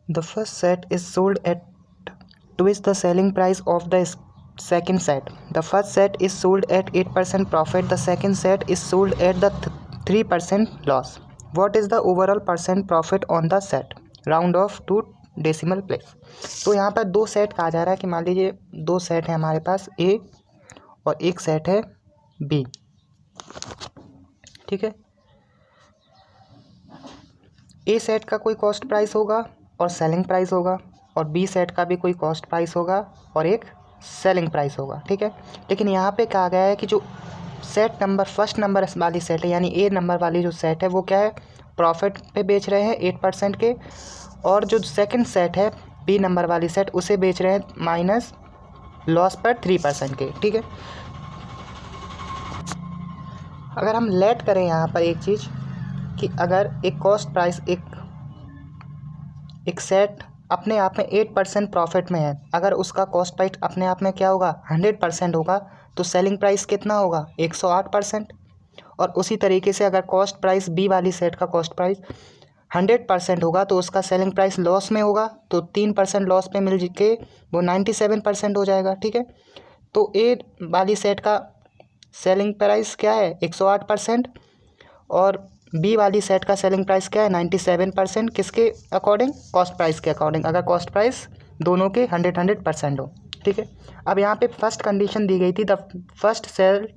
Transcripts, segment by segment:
The first set is sold at twice the selling price of the second set. The first set is sold at 8% profit. The second set is sold at the 3% loss. What is the overall percent profit on the set? Round off to decimal place. तो यहाँ पर दो set कहा जा रहा है कि मान लीजिए दो सेट है हमारे पास ए और एक सेट है बी, ठीक है। ए सेट का कोई कॉस्ट प्राइस होगा और सेलिंग प्राइस होगा, और बी सेट का भी कोई कॉस्ट प्राइस होगा और एक सेलिंग प्राइस होगा, ठीक है। लेकिन यहाँ पे कहा गया है कि जो सेट नंबर फर्स्ट नंबर वाली सेट है यानी ए नंबर वाली जो सेट है वो क्या है, प्रॉफिट पे बेच रहे हैं 8% के, और जो सेकंड सेट है बी नंबर वाली सेट उसे बेच रहे हैं माइनस लॉस पर 3% के, ठीक है। अगर हम लेट करें यहाँ पर एक चीज़ कि अगर एक कॉस्ट प्राइस एक सेट अपने आप में 8% प्रॉफिट में है, अगर उसका कॉस्ट प्राइस अपने आप में क्या होगा 100% होगा, तो सेलिंग प्राइस कितना होगा 108%। और उसी तरीके से अगर कॉस्ट प्राइस बी वाली सेट का कॉस्ट प्राइस 100% होगा तो उसका सेलिंग प्राइस लॉस में होगा, तो 3% लॉस पे मिल के वो 97% हो जाएगा, ठीक है। तो ए वाली सेट का सेलिंग प्राइस क्या है 108% और बी वाली सेट का सेलिंग प्राइस क्या है 97%। किसके अकॉर्डिंग, कॉस्ट प्राइस के अकॉर्डिंग, अगर कॉस्ट प्राइस दोनों के 100% हो, ठीक है। अब यहाँ पे फर्स्ट कंडीशन दी गई थी, the first cell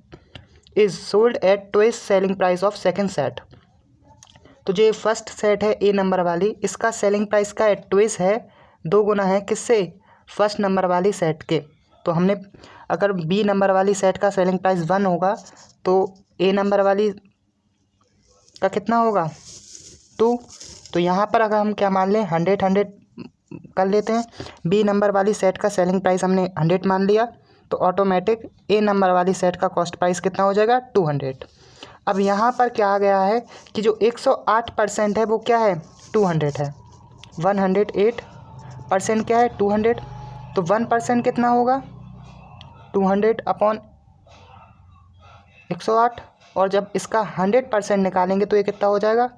is sold at twice selling price of second set. तो जो फर्स्ट सेट है ए नंबर वाली, इसका सेलिंग प्राइस का ट्वाइस है, 2 गुना है किससे, फर्स्ट नंबर वाली सेट के। तो हमने अगर बी नंबर वाली सेट का सेलिंग प्राइस 1 होगा तो ए नंबर वाली का कितना होगा 2। तो यहाँ पर अगर हम क्या मान लें 100 कर लेते हैं, बी नंबर वाली सेट का सेलिंग प्राइस हमने 100 मान लिया, तो ऑटोमेटिक ए नंबर वाली सेट का कॉस्ट प्राइस कितना हो जाएगा 200। अब यहाँ पर क्या आ गया है कि जो 108% है वो क्या है 200 है, 108% क्या है 200, तो 1% कितना होगा 200 अपॉन 108, और जब इसका 100% निकालेंगे तो ये कितना हो जाएगा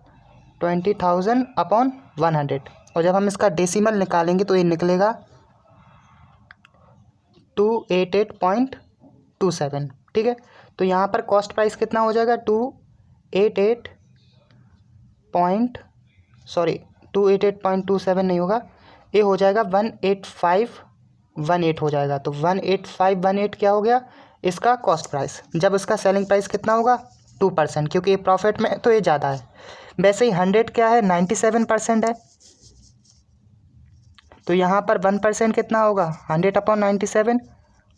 20,000 अपॉन 100, और जब हम इसका डेसिमल निकालेंगे तो ये निकलेगा 288.27, ठीक है। तो यहाँ पर कॉस्ट प्राइस कितना हो जाएगा 288.27 नहीं होगा, ये हो जाएगा 18518 हो जाएगा। तो 18518 क्या हो गया इसका कॉस्ट प्राइस, जब इसका सेलिंग प्राइस कितना होगा 2%, क्योंकि ये प्रॉफिट में तो ये ज़्यादा है। वैसे ही 100 क्या है 97% है, तो यहाँ पर 1% कितना होगा 100 अपॉन 97,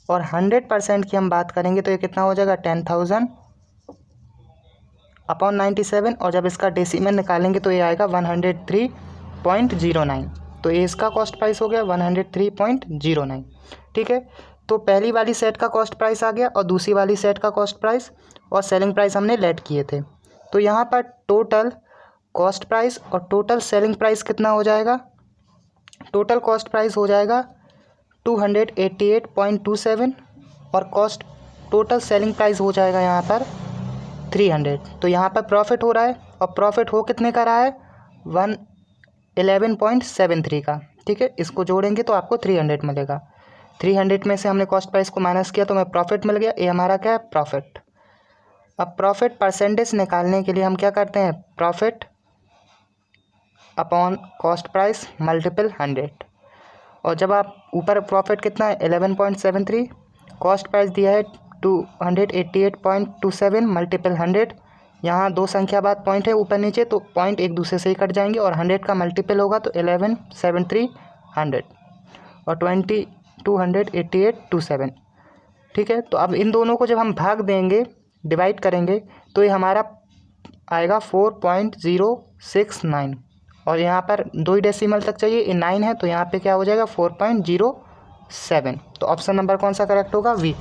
और 100% की हम बात करेंगे तो ये कितना हो जाएगा 10,000 अपॉन 97, और जब इसका डेसिमल निकालेंगे तो ये आएगा 103.09। तो ये इसका कॉस्ट प्राइस हो गया 103.09, ठीक है। तो पहली वाली सेट का कॉस्ट प्राइस आ गया और दूसरी वाली सेट का कॉस्ट प्राइस और सेलिंग प्राइस हमने लेट किए थे। तो यहाँ पर टोटल कॉस्ट प्राइस और टोटल सेलिंग प्राइस कितना हो जाएगा, टोटल कॉस्ट प्राइस हो जाएगा 288.27 और कॉस्ट टोटल सेलिंग प्राइस हो जाएगा यहाँ पर 300। तो यहाँ पर प्रॉफिट हो रहा है, और प्रॉफिट हो कितने का रहा है 111.73 का, ठीक है। इसको जोड़ेंगे तो आपको 300 मिलेगा, 300 में से हमने कॉस्ट प्राइस को माइनस किया तो हमें प्रॉफिट मिल गया, ये हमारा क्या है प्रॉफिट। अब प्रॉफिट परसेंटेज निकालने के लिए हम क्या करते हैं, profit upon cost price multiple 100, और जब आप ऊपर प्रॉफिट कितना है 11.73, कॉस्ट प्राइस दिया है 288.27 मल्टीपल 100, यहाँ दो संख्या बाद पॉइंट है ऊपर नीचे तो पॉइंट एक दूसरे से ही कट जाएंगे, और 100 का मल्टीपल होगा तो 117300 और 288.27, ठीक है। तो अब इन दोनों को जब हम भाग देंगे डिवाइड करेंगे तो ये हमारा आएगा 4.069, और यहाँ पर 2 ही डेसिमल तक चाहिए, ये 9 है तो यहाँ पे क्या हो जाएगा 4.07। तो ऑप्शन नंबर कौन सा करेक्ट होगा, वी।